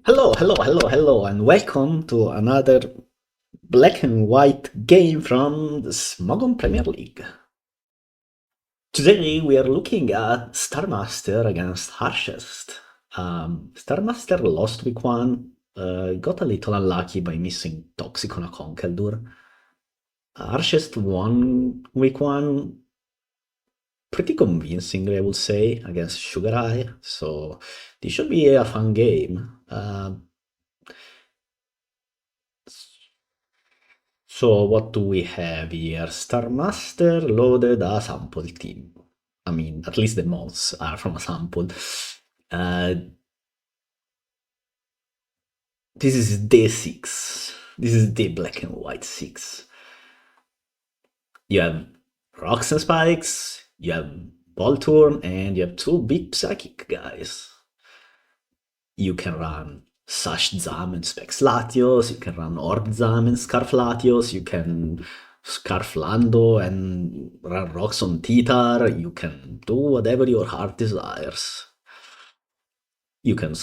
Hello, and welcome to another black and white game from the Smogon Premier League. Today we are looking at Starmaster against Harshest. Starmaster lost week 1, got a little unlucky by missing Toxic on a Conkeldurr. Harshest won week 1 pretty convincingly, I would say, against Sugar Eye, so this should be a fun game. So what do we have here? Starmaster loaded a sample team. I mean, at least the mods are from a sample. Uh, this is day 6. This is day black and white 6. You have rocks and spikes, you have Volturn, and you have 2 big psychic guys. You can run Zam and Specs Latios, you can run Orb Zam and Scarf Latios, you can Scarf Lando and run rocks on Titar, you can do whatever your heart desires. You can,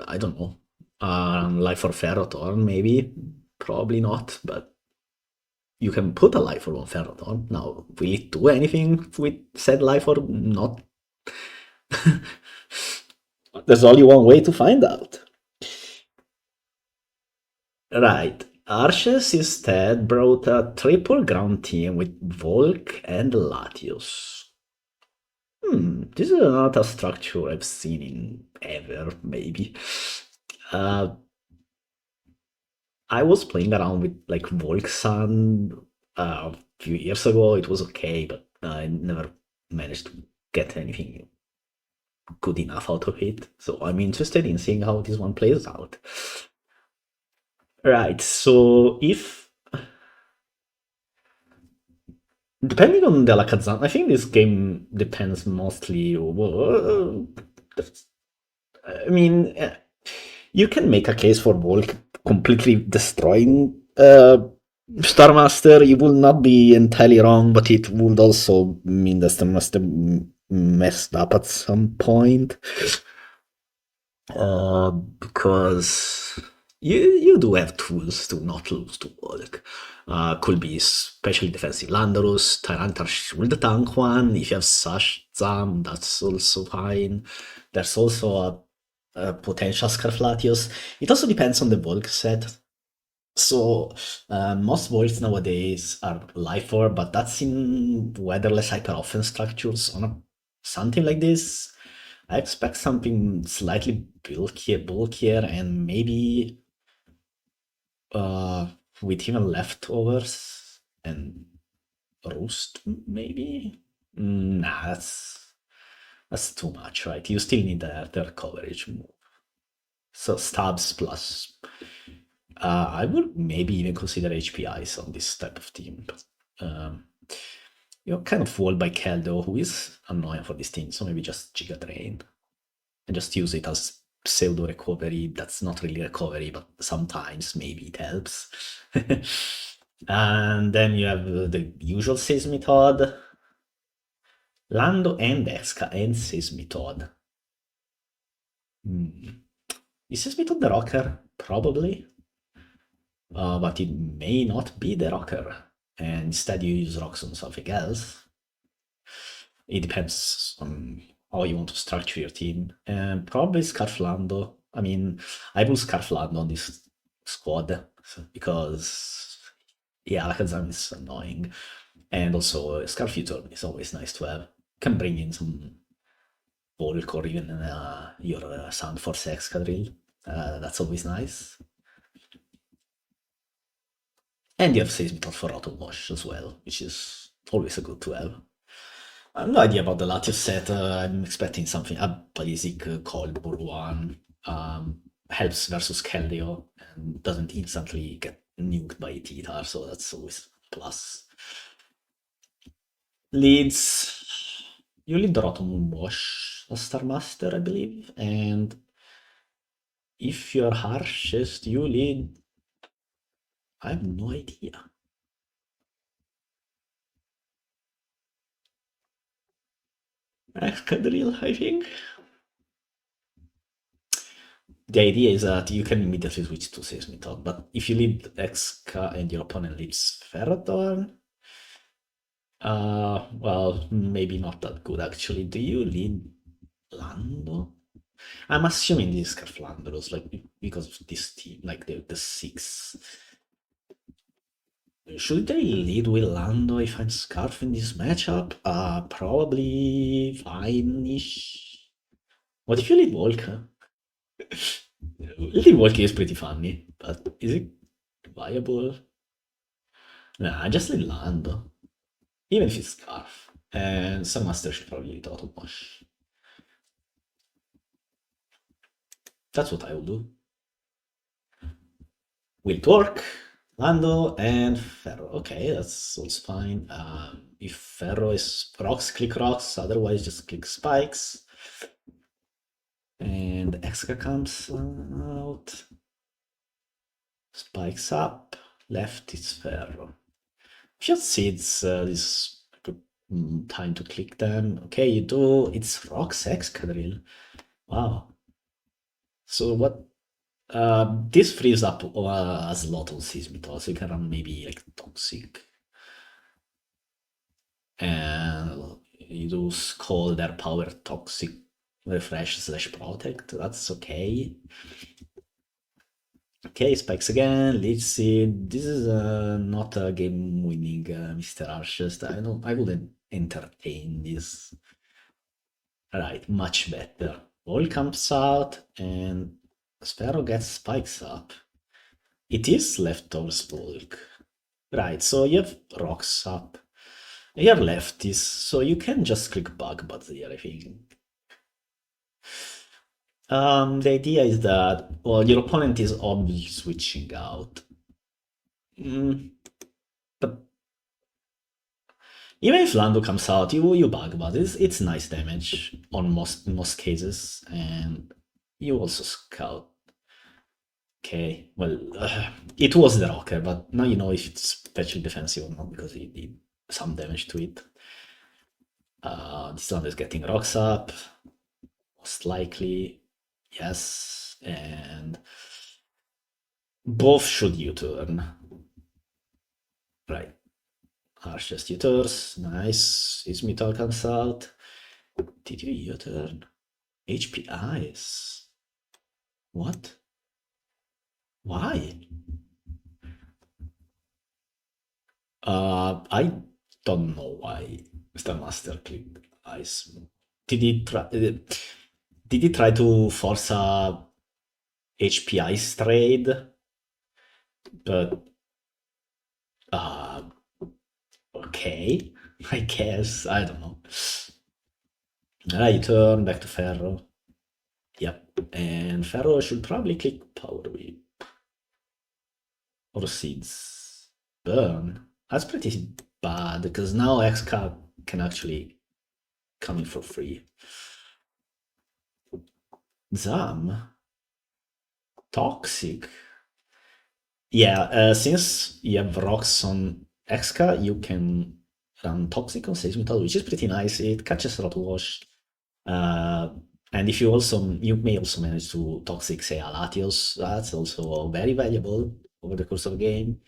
I don't know, Life for Ferrothorn maybe, probably not, but you can put a Life for one Ferrothorn. Now, will it do anything with said Life or not? There's only one way to find out. Right. Arches instead brought a triple ground team with Volk and Latios. This is not a structure I've seen in ever, maybe. I was playing around with like Volksan a few years ago. It was okay, but I never managed to get anything good enough out of it. So I'm interested in seeing how this one plays out. Right, so if depending on the Alakazam, I think this game depends mostly. I mean, you can make a case for Volk completely destroying Starmaster. You will not be entirely wrong, but it would also mean that Starmaster messed up at some point. Because you do have tools to not lose to Volk. Could be specially defensive Landorus, Tyranitar Shield tank one. If you have Sash Zam, that's also fine. There's also a potential Scarflatius. It also depends on the Volk set. So most Volks nowadays are Life Orb, but that's in weatherless hyper offense structures. On something like this, I expect something slightly bulkier, and maybe with even leftovers and roost, maybe. Nah, that's too much, right? You still need the coverage move. So stabs plus. I would maybe even consider HPIs on this type of team. But, you're kind of walled by Keldo, who is annoying for this team, so maybe just Giga Drain. And just use it as pseudo recovery. That's not really recovery, but sometimes maybe it helps. And then you have the usual Seismitoad, Lando and Exca and Seismitoad. Is Seismitoad the rocker? Probably. But it may not be the rocker. And instead you use rocks on something else. It depends on how you want to structure your team. And probably Scarflando. I mean, I will Scarflando on this squad because, yeah, Alakazam is annoying. And also, Scarfuturn is always nice to have. Can bring in some Volk or even your Sandforce Excadrill. That's always nice. And you have Seismitoad for Auto Wash as well, which is always a good to have. I have no idea about the Latios set. I'm expecting something. A basic Cold Ball one. Helps versus Keldeo and doesn't instantly get nuked by Titar, so that's always a plus. Leads. You lead Rotom Wash as Starmaster, I believe. And if you're harshest, you lead. I have no idea. Excadrill, I think. the idea is that you can immediately switch to Seismic, but if you lead Xka and your opponent leads Ferrothorn, well, maybe not that good actually. Do you lead Lando? I'm assuming this is Scarflandoros, like because of this team, like the six. Should they lead with Lando if I'm Scarf in this matchup? Probably fine-ish. What if you lead Volker? Leading Volker is pretty funny, but is it viable? Nah, just lead Lando. Even if it's Scarf. And Starmaster should probably lead Autobosh. That's what I will do. Will it work? Lando and Ferro. Okay, that's also fine. If Ferro is rocks, click rocks. Otherwise, just click spikes. And Exca comes out. Spikes up. Left is Ferro. Just seeds this good time to click them. Okay, you do. It's rocks Excadrill. Wow. So what? This frees up a slot on Seismic, so you can run maybe like Toxic. And you do call their power Toxic refresh / protect. That's okay. Okay, spikes again. Leech Seed. This is not a game-winning Mr. Harshest. I wouldn't entertain this. Right, much better. All comes out and Sparrow gets spikes up. It is leftovers bulk. Right, so you have rocks up. You have lefties, so you can just click bug buds here, I think. The idea is that, well, your opponent is obviously switching out. But even if Lando comes out, you bug bud. It's nice damage on most cases, and you also scout. Okay, well, it was the rocker, but now you know if it's special defensive or not because he did some damage to it. This one is getting rocks up, most likely, yes, and both should U-turn. Right, harshest U-turns, nice. His metal comes out. Did you U-turn? HP Ice. What? Why? I don't know why Starmaster clicked Ice. Did he try to force a HP Ice trade? But okay, I guess, I don't know. I turn back to Ferro. Yep, and Ferro should probably click Power Whip. Or Seeds. Burn. That's pretty bad, because now XCAP can actually come in for free. Zam. Toxic. Yeah, since you have rocks on Exca, you can run Toxic on Seismital, which is pretty nice. It catches Rotwash. And if you may also manage to Toxic, say, Alatios. That's also very valuable over the course of the game.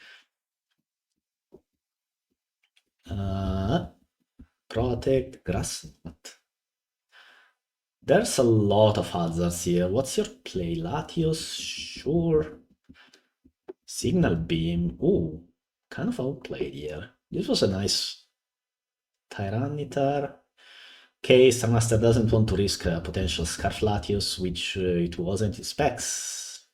Protect, Grass. What? There's a lot of hazards here. What's your play? Latios? Sure. Signal Beam. Ooh, kind of outplayed here. This was a nice Tyranitar. Okay, Starmaster doesn't want to risk a potential Scarflatius, which it wasn't in specs.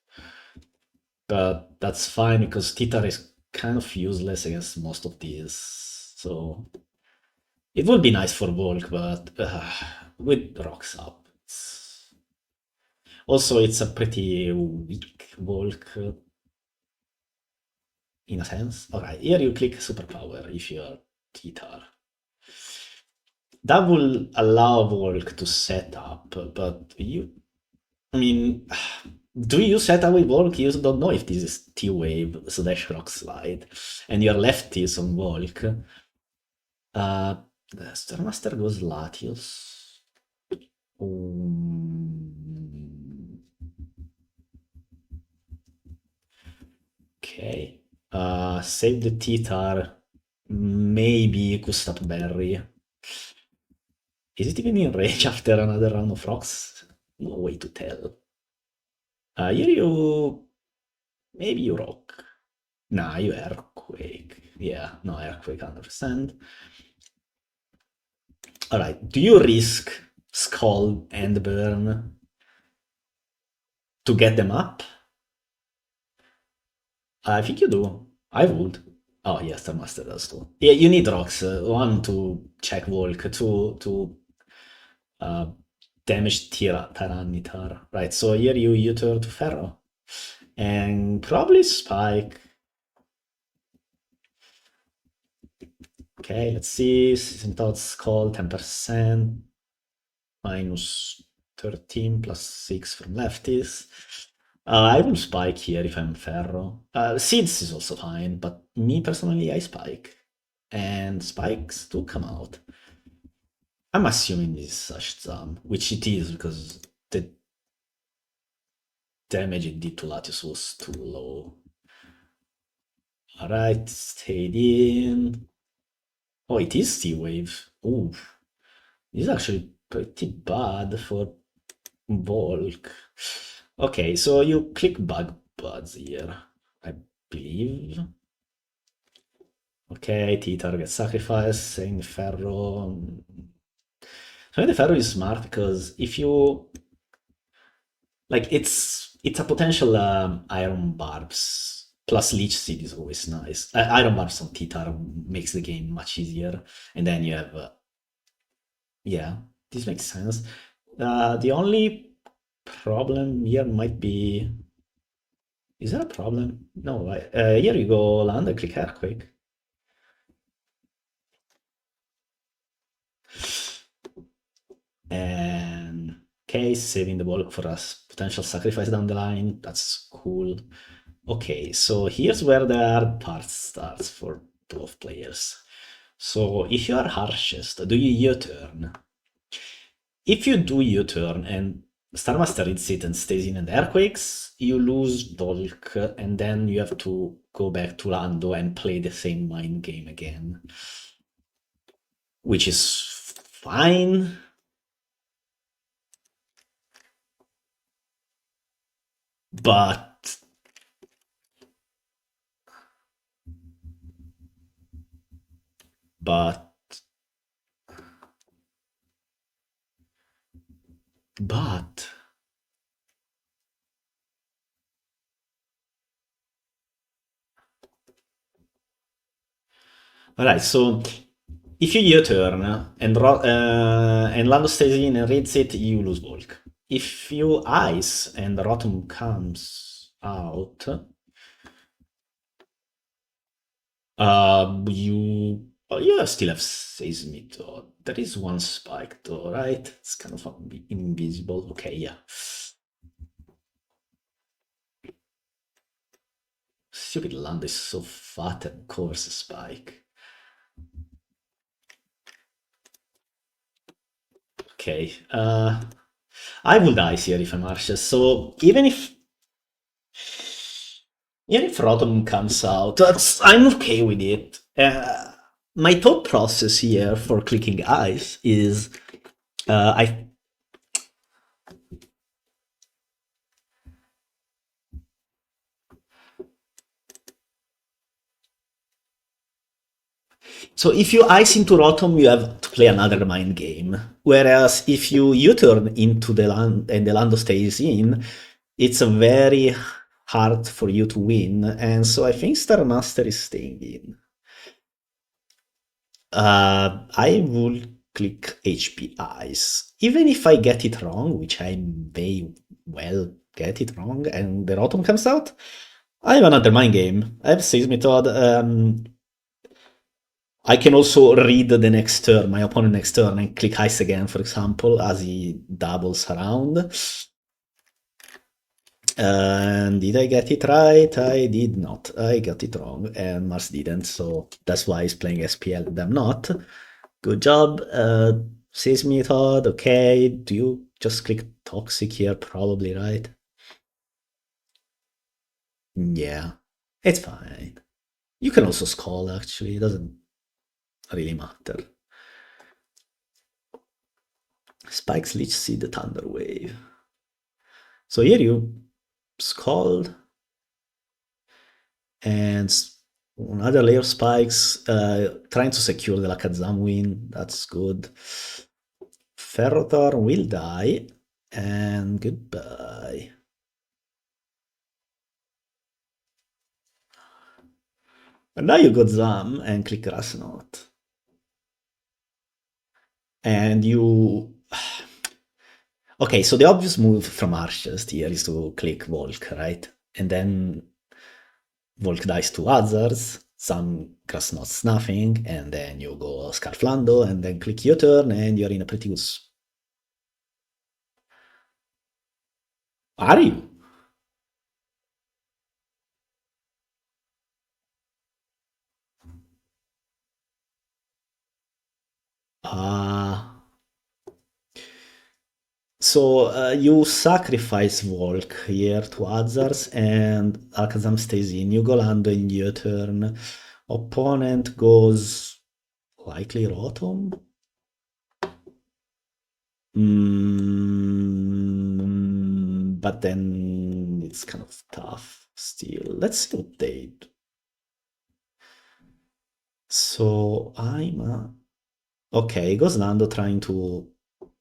But that's fine because Titar is kind of useless against most of these. So it would be nice for Volk, but with rocks up. Also, it's a pretty weak Volk in a sense. Alright, here you click Superpower if you're Titar. That will allow Volk to set up, but I mean, do you set up with Volk? You don't know if this is T-Wave / Rock Slide, and your left is on Volk. The Starmaster goes Latios. Okay. Save the Titar. Maybe Gustav Berry. Is it even in range after another round of rocks? No way to tell. Here you... Maybe you rock. Nah, you earthquake. Yeah, no, earthquake 100%. Alright, do you risk Skull and Burn to get them up? I think you do. I would. Oh, yes, Starmaster does too. Yeah, you need rocks. One to check Volk, two to uh, damage Tyranitar. Right, so here you turn to Ferro. And probably Spike. Okay, let's see. Season Thoughts call 10%. Minus 13 plus 6 from lefties. I will spike here if I'm Ferro. Seeds is also fine, but me personally, I spike. And spikes do come out. I'm assuming this is Sashzam, which it is because the damage it did to Latios was too low. Alright, stayed in. Oh, it is T-Wave. Ooh, this is actually pretty bad for Volk. Okay, so you click Bug Buds here, I believe. Okay, T target sacrifice, saying Ferro. So the Ferro is smart because if you like, it's a potential Iron Barbs plus Leech Seed is always nice. Iron Barbs on T-Tar makes the game much easier, and then you have yeah, this makes sense. The only problem here might be. Is there a problem? No, here you go land and click Earthquake. And okay, saving the ball for a potential sacrifice down the line. That's cool. Okay, so here's where the hard part starts for both players. So if you are harshest, do you U-turn? If you do U-turn and Starmaster hits it and stays in and earthquakes, you lose Volk, and then you have to go back to Lando and play the same mind game again. Which is fine. But but but alright, so if you U-turn and Lando stays in and reads it, you lose Volk. If you ice and Rotom comes out, you still have Seismith. There is one spike though, right? It's kind of invisible. Okay, yeah. Stupid land is so fat and covers a spike. Okay, I will die here if I'm Arches, so even if Rotom comes out, I'm okay with it. My thought process here for clicking ice is so if you ice into Rotom, you have to play another mind game. Whereas if you U-turn into the land and the Lando stays in, it's a very hard for you to win. And so I think Starmaster is staying in. I will click HP Ice. Even if I get it wrong, which I may well get it wrong, and the Rotom comes out, I have another mind game. I have Seismithod. I can also read the next turn, my opponent next turn, and click Ice again, for example, as he doubles around. And did I get it right? I did not. I got it wrong, and Mars didn't, so that's why he's playing SPL and I'm not. Good job. Seismithod, okay. Do you just click Toxic here? Probably, right? Yeah. It's fine. You can also skull, actually. It doesn't really matter. Spikes Leech Seed the Thunder Wave. So here you Scald and another layer of spikes, trying to secure the Lakazam win. That's good. Ferrothorn will die, and goodbye. And now you got Zam and click Grass Knot. And you... Okay, so the obvious move from Harshest here is to click Volk, right? And then Volk dies to others, some Grass Knot nothing, and then you go Scarflando, and then click your turn, and you're in a pretty good... Are you? So you sacrifice Volk here to others, and Alakazam stays in. You go Lando in your turn. Opponent goes likely Rotom. But then it's kind of tough still. Let's see what they do. So I'm okay, goes Lando trying to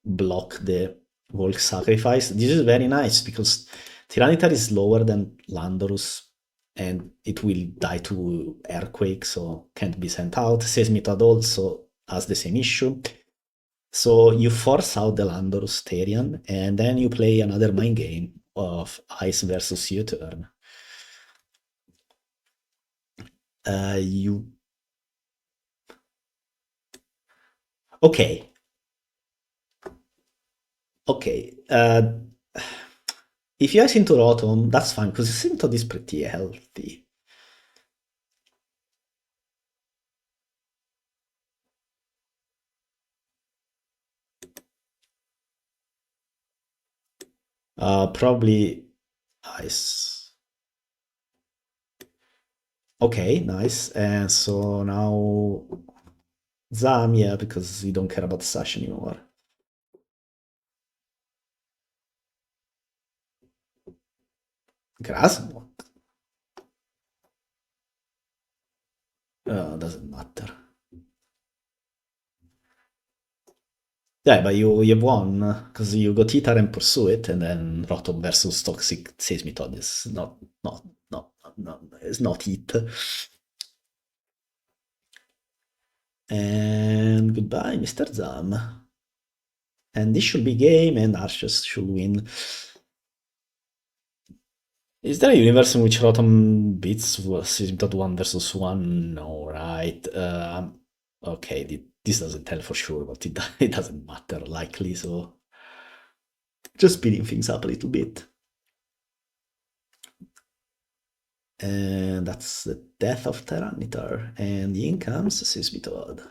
block the Volk sacrifice. This is very nice because Tyranitar is lower than Landorus and it will die to Earthquake, so can't be sent out. Seismitoad also has the same issue. So you force out the Landorus Therian and then you play another mind game of Ice versus your turn. Okay. Okay. If you are into Rotom, that's fine because Symptoad is pretty healthy. Probably Ice. Okay, nice. And so now Zam, yeah, because you don't care about Sash anymore. Grassmot. Doesn't matter. Yeah, but you've won because you got Hitar and Pursue It, and then Rotom versus Toxic Seismitoad is not it's not hit. And goodbye, Mr. Zam. And this should be game, and Arceus should win. Is there a universe in which Rotom beats Seismitoad 1 versus 1? No, right? Okay, this doesn't tell for sure, but it doesn't matter, likely, so... Just speeding things up a little bit. And that's the death of Tyranitar, and in comes Seismitoad.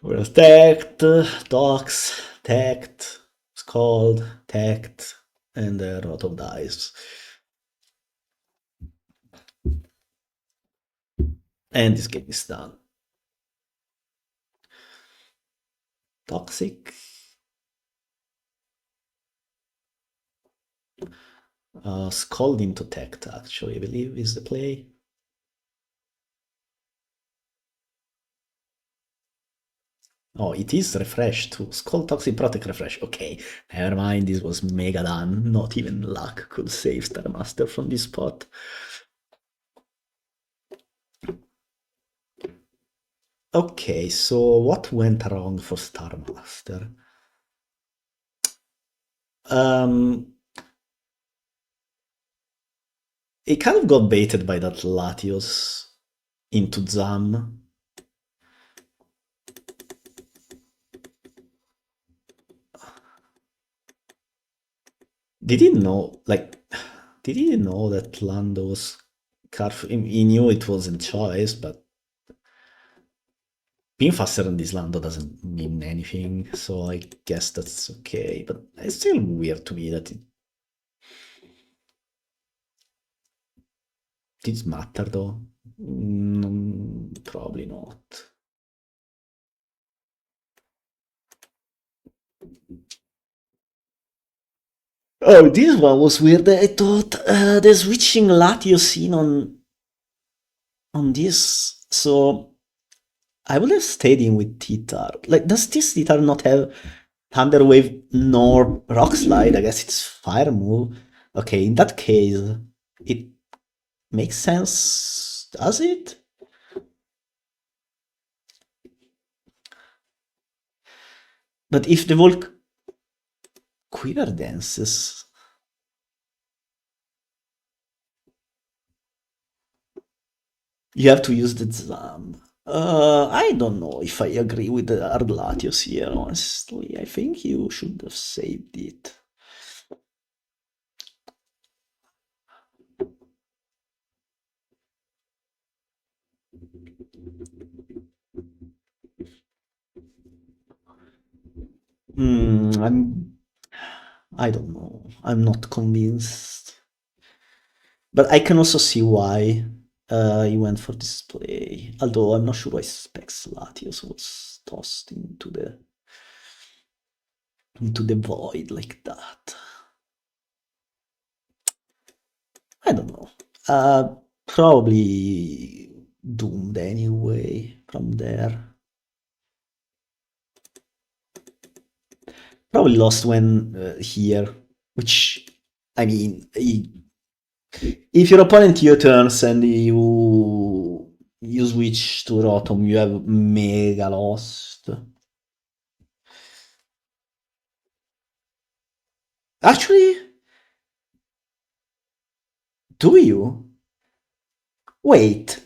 We're tagged, Dox, tagged, Scald, tagged, and the Rotom dies. And this game is done. Toxic. Scald into tagged, actually, I believe is the play. Oh, it is refreshed too. Skull Toxic Protect Refresh. Okay, never mind, this was mega done. Not even luck could save Starmaster from this spot. Okay, so what went wrong for Starmaster? It kind of got baited by that Latios into Zam. Did he know, like, did he know that Lando was careful? He knew it wasn't choice, but Being faster than this Lando doesn't mean anything, so I guess that's okay. But it's still weird to me that it did matter though. Probably not. Oh, this one was weird. I thought the switching Latio scene on this, so I would have stayed in with Titar. Like, does this Titar not have Thunder Wave nor Rock Slide? I guess it's Fire move. Okay, in that case, it makes sense, does it? But if the Volk Quiver dances, you have to use the Zam. I don't know if I agree with the Ardlatios here, honestly. I think you should have saved it. I don't know. I'm not convinced. But I can also see why he went for display. Although I'm not sure why Specs Latios was tossed into the void like that. I don't know. Probably doomed anyway from there. Probably lost when here, which, I mean, if your opponent U-turns and you switch to Rotom, you have mega lost. Actually, do you? Wait,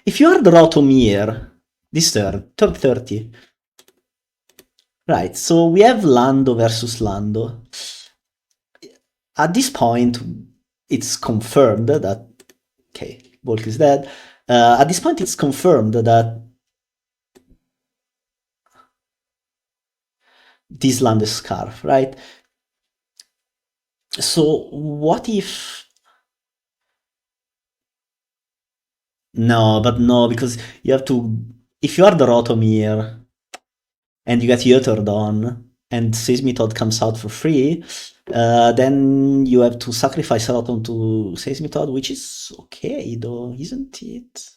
if you are the Rotom here, this turn 30. Right, so we have Lando versus Lando. At this point, it's confirmed that, okay, Volk is dead. At this point, it's confirmed that this Lando is Scarf, right? So what if... No, but no, because you have to... If you are the Rotomir and you get Yoterdon and Seismitoad comes out for free, then you have to sacrifice Rotom to Seismitoad, which is okay though, isn't it?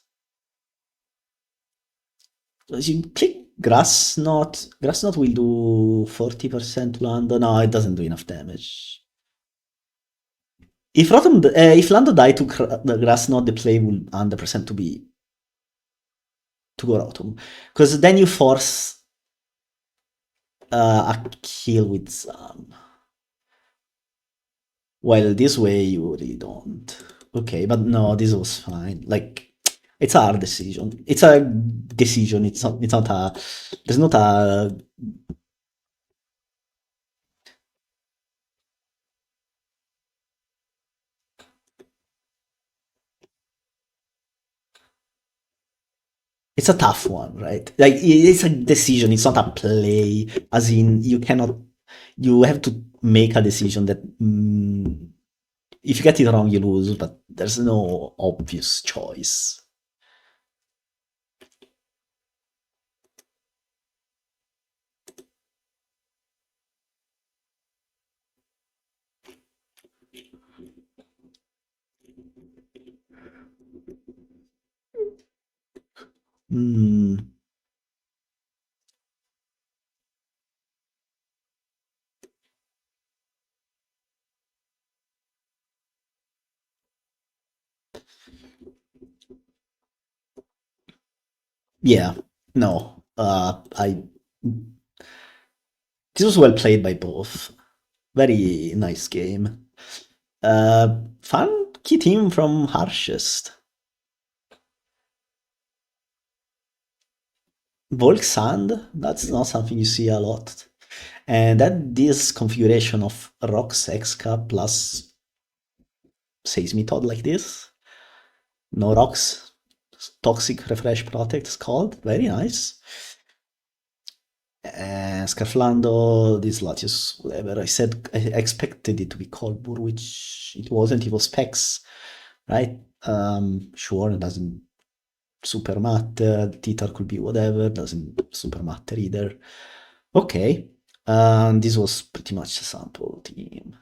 You click Grass Knot. Grass Knot will do 40% to Lando. No, it doesn't do enough damage. If if Lando died to the Grass Knot, the play will 100% to go Rotom, because then you force a kill with Zam. While this way you really don't. Okay, but no, this was fine. Like, it's a hard decision. It's a decision. It's not a. There's not a. It's a tough one, right? Like, it's a decision. It's not a play. As in, you cannot. You have to make a decision that. If you get it wrong, you lose. But there's no obvious choice. Yeah, no. This was well played by both. Very nice game. Fun key team from Harshest. Volk Sand, that's not something you see a lot. And that this configuration of Rocks X-Cup plus Seismitoad like this. No rocks. Toxic Refresh Protect is called. Very nice. Scarflando, this Latius, whatever. I said I expected it to be Colbur, which it wasn't. It was Specs, right? Sure, it doesn't super matter. Titar could be whatever, doesn't super matter either. Okay, this was pretty much a sample team.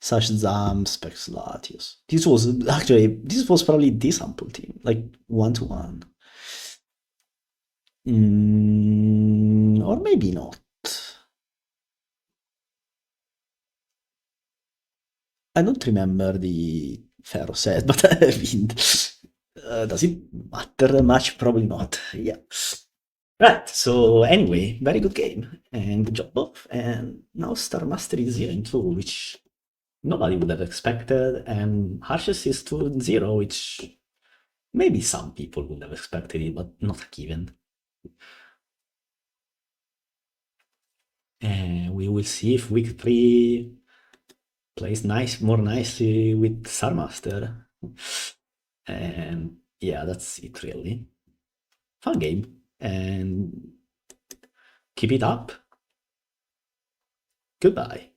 Such Zam, Specs, Latius. This was probably the sample team, like 1-to-1. Or maybe not. I don't remember the Pharaoh set, but I mean, does it matter much? Probably not. Yeah. Right. So anyway, very good game and good job both. And now Starmaster is 0-2, which nobody would have expected, and harshest is 2-0, which maybe some people would have expected it, but not a given. And we will see if week 3 plays more nicely with Starmaster. And yeah, that's it really. Fun game. And keep it up. Goodbye.